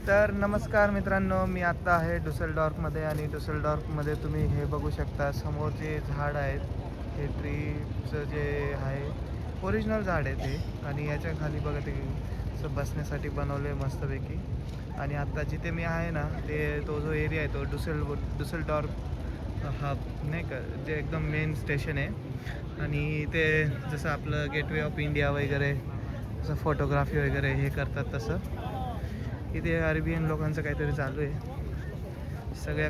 तर नमस्कार मित्रांनो, मी आत्ता आहे डुसेलडॉर्फमध्ये आणि डुसेलडॉर्फमध्ये तुम्ही हे बघू शकता समोर जे झाड आहेत हे ट्रीचं जे आहे ओरिजिनल झाड आहे ते आणि याच्या खाली बघा ते असं बसण्यासाठी बनवलं आहे मस्तपैकी. आणि आत्ता जिथे मी आहे ना ते तो जो एरिया आहे तो डुसेलडॉर्फ हब नाही का, जे एकदम मेन स्टेशन आहे. आणि ते जसं आपलं गेटवे ऑफ इंडिया वगैरे जसं फोटोग्राफी वगैरे हे करतात तसं इथे अरेबियन लोकांचं काहीतरी चालू आहे. सगळ्या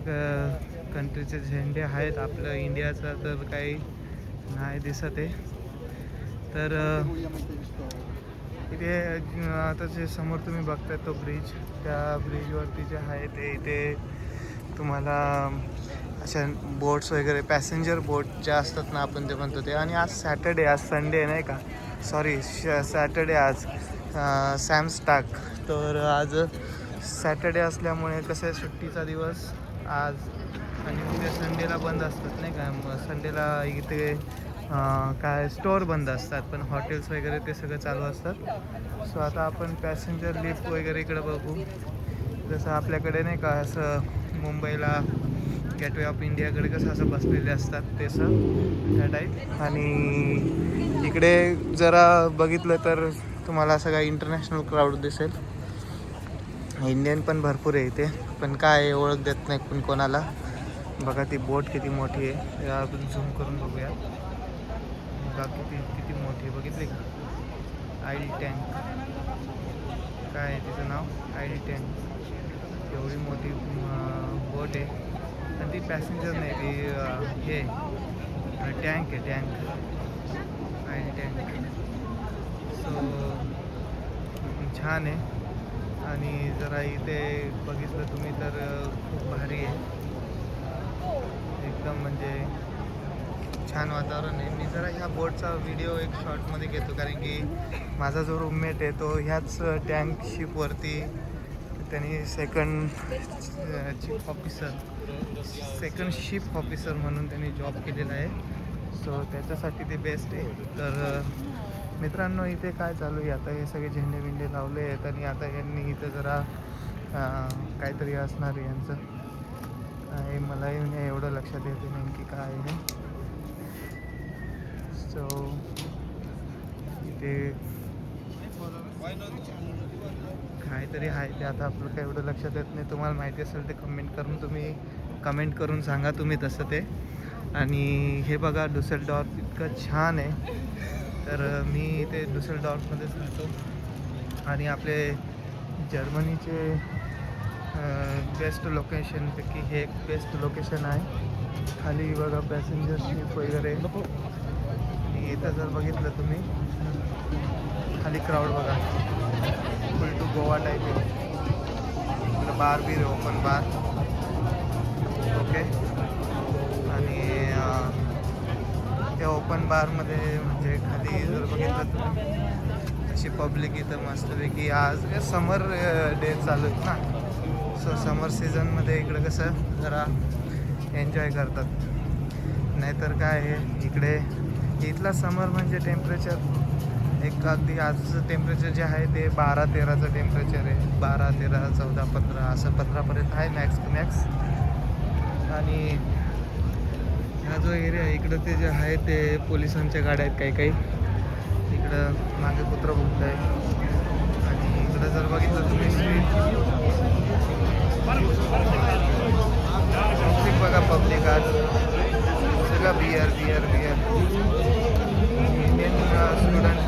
कंट्रीचे झेंडे आहेत, आपलं इंडियाचा तर काही नाही दिसत आहे. तर इथे आता जे समोर तुम्ही बघताय तो ब्रिज, त्या ब्रिजवरती जे आहे ते इथे तुम्हाला अशा बोट्स वगैरे पॅसेंजर बोट ज्या असतात ना आपण जे म्हणतो ते. आणि आज सॅटर्डे, आज संडे नाही का, सॉरी सॅटर्डे आज सॅमस्टाक. तर आज सॅटर्डे असल्यामुळे कसं आहे सुट्टीचा दिवस आज आणि उद्या संडेला बंद असतात नाही का. मग संडेला इथे काय स्टोअर बंद असतात पण हॉटेल्स वगैरे ते सगळं चालू असतात. सो आता आपण पॅसेंजर लिफ्ट वगैरे इकडे बघू. जसं आपल्याकडे नाही का असं मुंबईला गेटवे ऑफ इंडियाकडे कसं असं बसलेले असतात तसं त्या टाईप. आणि इकडे जरा बघितलं तर तुम्हाला सगळा इंटरनॅशनल क्राऊड दिसेल. इंडियन पण भरपूर आहे इथे, पण काय ओळख देत नाही पण कोणाला. बघा ती बोट किती मोठी आहे, आपण झूम करून बघूया. बघा किती किती मोठी आहे, बघितली का. आयडी टँक काय आहे तिचं नाव, आयडी टँक. एवढी मोठी बोट आहे आणि ती पॅसेंजर नाही, ती हे टँक आहे, टँक आयडी टँक. सो छान आहे. आणि जरा इथे बघितलं तुम्ही तर खूप भारी आहे एकदम, म्हणजे छान वातावरण आहे. मी जरा ह्या बोटचा व्हिडिओ एक शॉर्टमध्ये घेतो कारण की माझा जो रूममेट आहे तो ह्याच टँक शिपवरती त्यांनी सेकंड शिप ऑफिसर म्हणून त्यांनी जॉब केलेला आहे. सो त्याच्यासाठी ते बेस्ट आहे. तर मित्रांनो इथे काय चालू आहे आता, हे सगळे झेंडे बिंडे लावले आहेत आणि आता यांनी इथं जरा काहीतरी असणार आहे यांचं. हे मलाही नाही एवढं लक्षात येते नेमकी काय आहे. सो इथे काहीतरी आहे ते, आता आपलं काही एवढं लक्षात येत नाही. तुम्हाला माहिती असेल ते कमेंट करून सांगा तुम्ही तसं ते. आणि हे बघा डुसेलडॉर्फ इतकं छान आहे. तर मी इथे डुसेलडॉर्फमध्येच राहतो आणि आपले जर्मनीचे बेस्ट लोकेशनपैकी हे एक बेस्ट लोकेशन आहे. खाली बघा पॅसेंजर शिप वगैरे. इथं जर बघितलं तुम्ही खाली क्राऊड बघा, फुल टू गोवा टाईप आहे. इकडं बार बी आहे, ओपन बार. ओके. आणि त्या ओपन बारमध्ये म्हणजे खाली जर बघितलं तुम्ही अशी पब्लिक इथं मस्तपैकी. आज समर डे चालू आहेत ना, सो समर सीझनमध्ये इकडं कसं जरा एन्जॉय करतात. नाहीतर काय आहे इकडे इथला समर म्हणजे टेम्परेचर एक अगदी आजचं टेम्परेचर जे आहे ते 12-13चं टेम्परेचर आहे. 12, 13, 14, 15 असं 15पर्यंत आहे मॅक्स टू मॅक्स. आणि हा जो एरिया आहे इकडं ते जे आहे ते पोलिसांच्या गाड्या आहेत काही इकडं मागे कुत्रं भुकत आहे. आणि इकडं जर बघितलं तुम्ही पब्लिक बघा, पब्लिक आज सगळं बियर. Indian student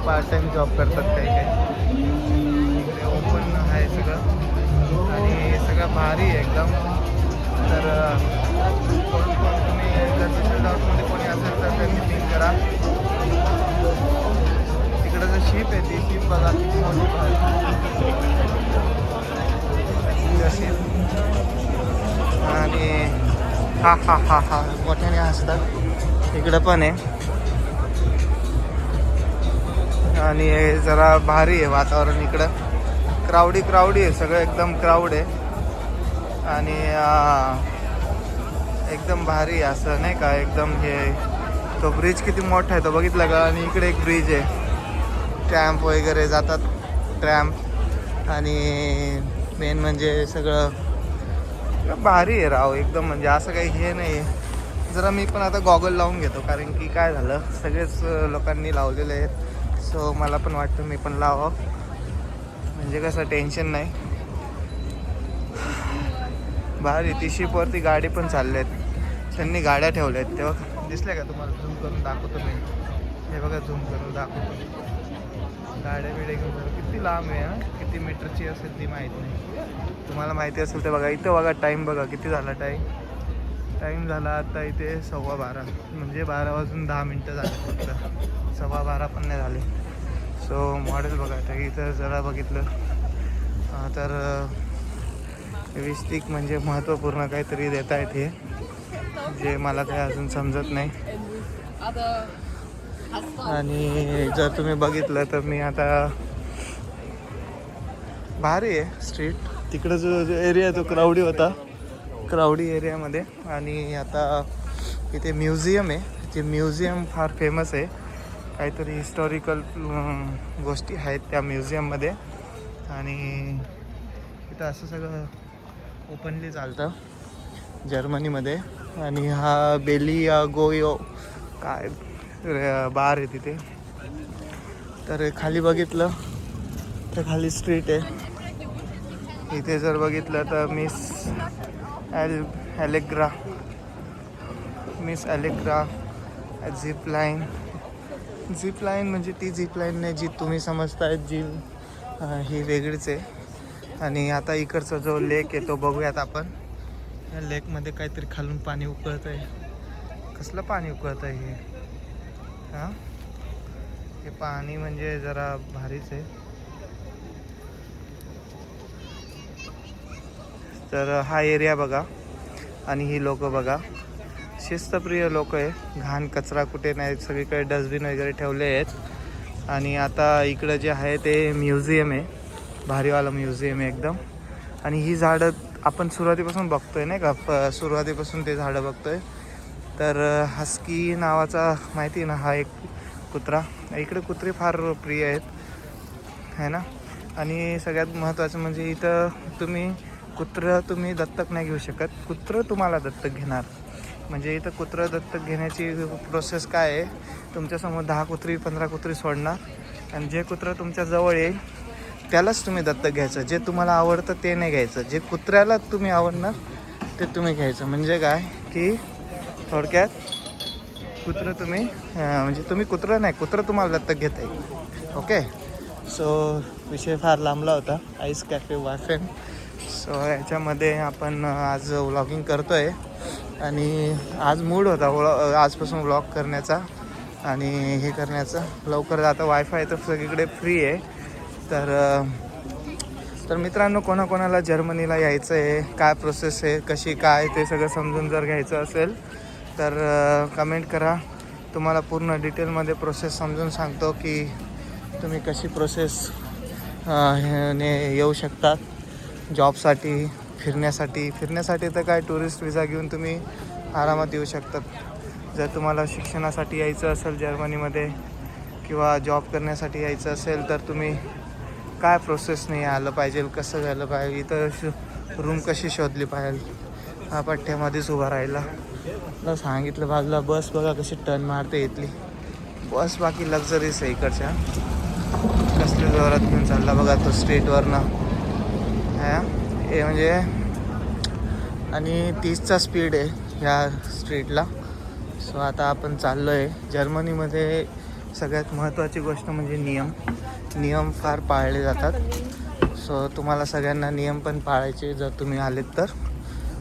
part time job करतात काही इकडे ओपन आहे सगळं आणि सगळं भारी आहे एकदम. तर कोण तुम्ही जर डुसेलडॉर्फमध्ये कोणी असेल तर त्यांनी पिक करा. तिकडं जर शिप आहे ती शिप बघा किती मोठी शिप. आणि हा मोठ्याने हसतात इकडं पण आहे. आणि जरा भारी आहे वातावरण इकडं. क्राऊडी आहे सगळं, एकदम क्राऊड आहे. आणि एकदम भारी असं नाही का एकदम. हे तो ब्रिज किती मोठा आहे तो बघितला का. आणि इकडे एक ब्रिज आहे, ट्रॅम्प वगैरे जातात ट्रॅम्प. आणि मेन मेन म्हणजे सगळं भारी आहे राव एकदम, म्हणजे असं काही हे नाही आहे. जरा मी पण आता गॉगल लावून घेतो, कारण की काय झालं सगळेच लोकांनी लावलेले आहेत. सो मला पण वाटतं मी पण लावावं, म्हणजे कसं टेन्शन नाही. भारी ती शिपवरती गाडी पण चालले आहेत, त्यांनी गाड्या ठेवल्या आहेत. तेव्हा दिसल्या का तुम्हाला? झूम करून दाखवतो मी, हे बघा झूम करून दाखवतो. गाड्या बिड्या घेऊन किती लांब आहे हा, किती मीटरची असेल ती माहीत नाही. तुम्हाला माहिती असेल तर बघा. इथं बघा टाईम बघा किती झाला. टाईम झाला आता इथे 12:15, म्हणजे 12:10 झाले फक्त, 12:15 पण नाही झाले. सो मॉडेल बघा आता इथं जरा बघितलं तर विस्टिक म्हणजे महत्त्वपूर्ण काहीतरी देता येते, जे मला काही अजून समजत नाही. आणि जर तुम्ही बघितलं तर मी आता भारी आहे स्ट्रीट. तिकडं जो एरिया तो क्राऊडी होता, क्राऊडी एरियामध्ये. आणि आता इथे म्युझियम आहे, जे म्युझियम फार फेमस आहे. काहीतरी हिस्टॉरिकल गोष्टी आहेत त्या म्युझियममध्ये. आणि इथं असं सगळं ओपनली चालतं जर्मनीमध्ये. आणि हा बेलिया गोयो काय बार आहे तिथे. तर खाली बघितलं तर खाली स्ट्रीट आहे. इथे जर बघितलं तर मिस ॲलेग्रा झिप लाईन म्हणजे ती झिप लाईन नाही जी तुम्ही समजताय, जी ही वेगळीच आहे. आणि आता इकडचा जो लेक आहे तो बघूयात आपण. या लेकमध्ये काहीतरी खालून पाणी उकळत आहे. कसलं पाणी उकळत आहे हे? हां, हे पाणी म्हणजे जरा भारीच आहे. तर हा एरिया बघा, आणि ही लोक बघा, शिस्तप्रिय लोक आहे. घाण कचरा कुठे नाही, सगळीकडे डस्टबिन वगैरे ठेवले आहेत. आणि आता इकडं जे आहे ते म्युझियम आहे, भारीवाला म्युझियम आहे एकदम. आणि ही झाडं आपण सुरुवातीपासून बघतोय नाही का, सुरुवातीपासून ते झाडं बघतोय. तर हस्की नावाचा माहिती आहे ना, हा एक कुत्रा. इकडे कुत्रे फार प्रिय आहेत है ना. आणि सगळ्यात महत्त्वाचं म्हणजे इथं तुम्ही दत्तक नाही घेऊ शकत, कुत्रं तुम्हाला दत्तक घेणार. म्हणजे इथं कुत्रं दत्तक घेण्याची प्रोसेस काय आहे, तुमच्यासमोर 10 कुत्री 15 कुत्री सोडणार, आणि जे कुत्रं तुमच्या जवळ येईल त्यालाच तुम्ही दत्तक घ्यायचं. जे तुम्हाला आवडतं ते नाही घ्यायचं, जे कुत्र्याला तुम्ही आवडणार ते तुम्ही घ्यायचं. म्हणजे काय की थोडक्यात कुत्रं तुम्ही म्हणजे तुम्ही कुत्रं नाही, कुत्रं तुम्हाला दत्तक घेत आहे. ओके. सो विषय फार लांबला होता. Ice cafe वाफेन. सो याच्यामध्ये आपण आज व्लॉगिंग करतो आहे. आणि आज मूड होता आजपासून व्लॉग करण्याचा आणि हे करण्याचा. लवकर आता वायफाय तर सगळीकडे फ्री आहे. तर मित्रांनो, कोणाकोणाला जर्मनीला यायचं आहे, काय प्रोसेस आहे, कशी काय ते सगळं समजून जर घ्यायचं असेल तर कमेंट करा. तुम्हाला पूर्ण डिटेलमध्ये प्रोसेस समजून सांगतो की तुम्ही कशी प्रोसेस ने येऊ शकतात जॉबसाठी, फिरण्यासाठी तर काय टुरिस्ट विजा घेऊन तुम्ही आरामात येऊ शकतात. जर तुम्हाला शिक्षणासाठी यायचं असेल जर्मनीमध्ये किंवा जॉब करण्यासाठी यायचं असेल तर तुम्ही काय प्रोसेसने आलं पाहिजे, कसं झालं पाहिजे, इथं रूम कशी शोधली पाहिजे, हा पठ्ठ्यामध्येच उभा राहिला. मला सांगितलं बाजूला बस बघा कशी टर्न मारते इथली बस. बाकी लक्झरीच आहे इकडच्या. कसल्या जोरात घेऊन चालला बघा तो स्ट्रीटवरनं हे म्हणजे. आणि 30चा स्पीड आहे ह्या स्ट्रीटला. सो आता आपण चाललो आहे. जर्मनीमध्ये सगळ्यात महत्त्वाची गोष्ट म्हणजे नियम फार पाळले जातात. सो तुम्हाला सगळ्यांना नियम पण पाळायचे जर तुम्ही आलेत तर.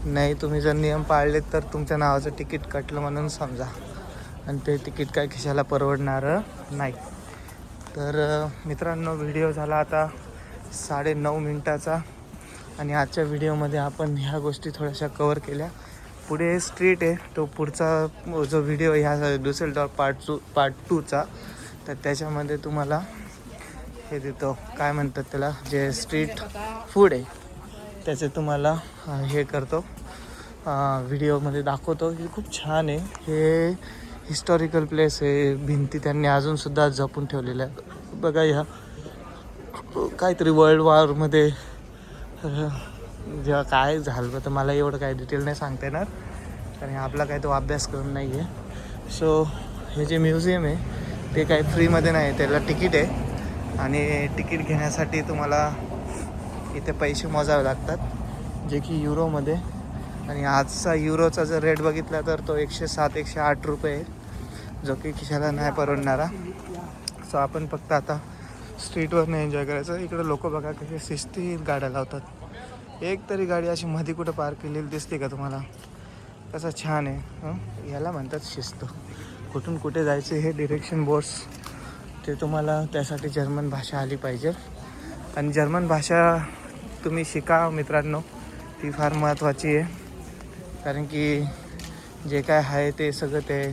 नाही तुम्ही जर नियम पाळलेत तर तुमच्या नावाचं तिकीट कटलं म्हणून समजा, आणि ते तिकीट काय खिशाला परवडणारं नाही. तर मित्रांनो, व्हिडिओ झाला आता 9:30 मिनिटाचा. आणि आजच्या व्हिडिओमध्ये आपण ह्या गोष्टी थोड्याशा कवर केल्या. पुढे स्ट्रीट आहे, तो पुढचा जो व्हिडिओ ह्या डुसेलडॉर्फ पार्ट 2चा, तर त्याच्यामध्ये तुम्हाला हे देतो, काय म्हणतात त्याला, जे स्ट्रीट फूड आहे त्याचे तुम्हाला हे करतो, व्हिडिओमध्ये दाखवतो. हे खूप छान आहे. हे हिस्टॉरिकल प्लेस आहे. भिंती त्यांनी अजूनसुद्धा जपून ठेवलेल्या आहेत बघा. ह्या काहीतरी वर्ल्ड वॉरमध्ये तर जेव्हा काय झालं तर मला एवढं काय डिटेल नाही सांगता येणार, कारण आपला काय तो अभ्यास करून नाही आहे. सो हे जे म्युझियम आहे ते काही फ्रीमध्ये नाही, त्याला तिकीट आहे आणि तिकीट घेण्यासाठी तुम्हाला इथे पैसे मोजावे लागतात, जे की युरोमध्ये. आणि आजचा युरोचा जर रेट बघितला तर तो 107-108 रुपये आहे, जो की खिशाला नाही परवडणारा. सो आपण फक्त आता स्ट्रीटवर नाही एन्जॉय करायचं. इकडे लोक बघा कसे शिस्तीत गाड्या लावतात. एक तरी गाडी अशी मध्ये कुठं पार्क केलेली दिसते का तुम्हाला? कसं छान आहे. याला म्हणतात शिस्त. कुठून कुठे जायचं हे डिरेक्शन बोर्ड्स ते तुम्हाला, त्यासाठी जर्मन भाषा आली पाहिजे. आणि जर्मन भाषा तुम्ही शिका मित्रांनो, ती फार महत्त्वाची आहे. कारण की जे काय आहे ते सगळं ते,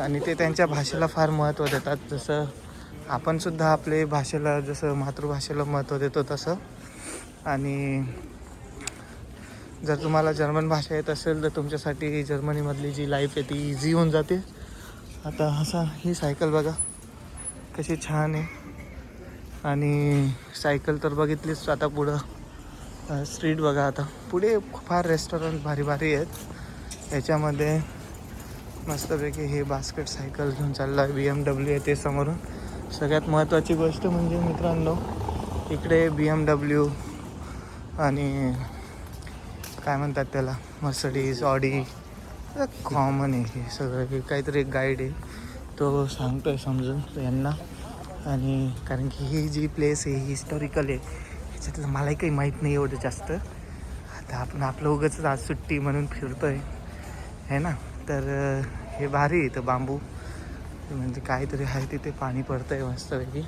आणि ते त्यांच्या भाषेला फार महत्त्व देतात. जसं आपणसुद्धा आपले भाषेला, जसं मातृभाषेला महत्त्व देतो तसं. आणि जर तुम्हाला जर्मन भाषा येत असेल तर तुमच्यासाठी जर्मनीमधली जी लाईफ आहे ती इझी होऊन जाते. आता असा ही सायकल बघा कशी छान आहे. आणि सायकल तर बघितलीच. आता पुढं स्ट्रीट बघा. आता पुढे फार रेस्टॉरंट भारी भारी आहेत. याच्यामध्ये मस्तपैकी हे बास्केट सायकल घेऊन चालला आहे. BMW आहे ते समोरून. सगळ्यात महत्त्वाची गोष्ट म्हणजे मित्रांनो, इकडे BMW आणि काय म्हणतात त्याला, मर्सिडीज, ऑडी कॉमन आहे हे सगळं. हे काहीतरी एक गाईड आहे, तो सांगतो आहे समजून यांना. आणि कारण की ही जी प्लेस आहे ही हिस्टॉरिकल आहे, ह्याच्यातलं मलाही काही माहीत नाही एवढं जास्त. आता आपण आपलं उगाच आज सुट्टी म्हणून फिरतो आहे ना. तर हे भारी आहे. तर बांबू म्हणजे काहीतरी आहे, तिथे पाणी पडतं आहे मस्तपैकी.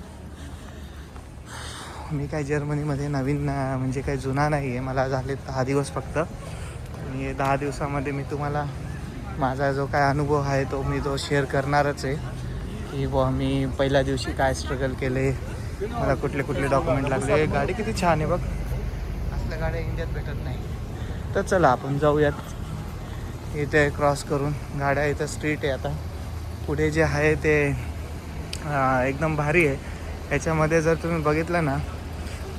मी काय जर्मनीमध्ये नवीन म्हणजे काही जुना नाही आहे, मला झाले 10 दिवस फक्त. आणि 10 दिवसामध्ये मी तुम्हाला माझा जो काय अनुभव आहे तो शेअर करणारच आहे. की बुवा मी पहिल्या दिवशी काय स्ट्रगल केले, मला कुठले कुठले डॉक्युमेंट लागले. गाडी किती छान आहे बघ, असल्या गाड्या इंडियात भेटत नाही. तर चला आपण जाऊयात. इथे क्रॉस करून गाड्या, इथं स्ट्रीट आहे. आता पुढे जे आहे ते एकदम भारी आहे. याच्यामध्ये जर तुम्ही बघितलं ना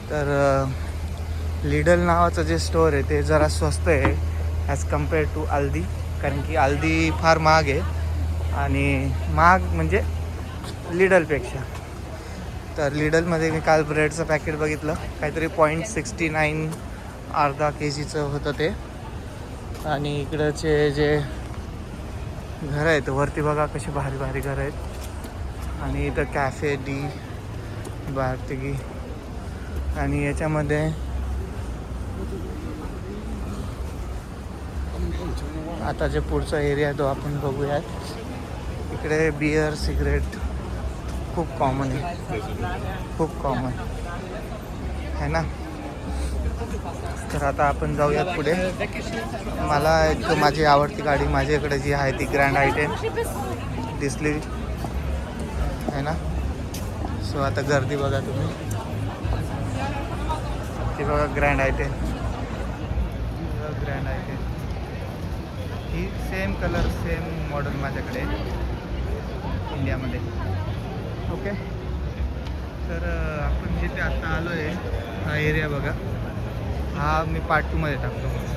तर लिडल नावाचं जे स्टोअर आहे ते जरा स्वस्त आहे ॲज कम्पेअर टू आल्दी. कारण की आल्दी फार महाग आहे, आणि महाग म्हणजे लिडलपेक्षा. तर लिडलमध्ये मी काल ब्रेडचं पॅकेट बघितलं, काहीतरी 0.69 अर्धा KGचं होतं ते. आणि इकडचे जे घरं आहेत वरती बघा कशी भारी भारी घरं आहेत. आणि इथं कॅफे डी बार्टिगी. आणि याच्यामध्ये आता जे पुढचा एरिया तो आपण बघूयात. इकडे बियर, सिगरेट खूप कॉमन आहे, खूप कॉमन आहे ना. तर आता आपण जाऊयात पुढे. मला एक माझी आवडती गाडी माझ्याकडे जी आहे ती ग्रँड i10 दिसली आहे ना. सो आता गर्दी बघा तुम्ही, ती बघा ग्रँड i10. ग्रँड i10 ही सेम कलर सेम मॉडेल माझ्याकडे इंडियामध्ये. ओके. तर आपण जिथे आत्ता आलो आहे हा एरिया बघा, हा मी पार्ट 2 मध्ये टाकतो.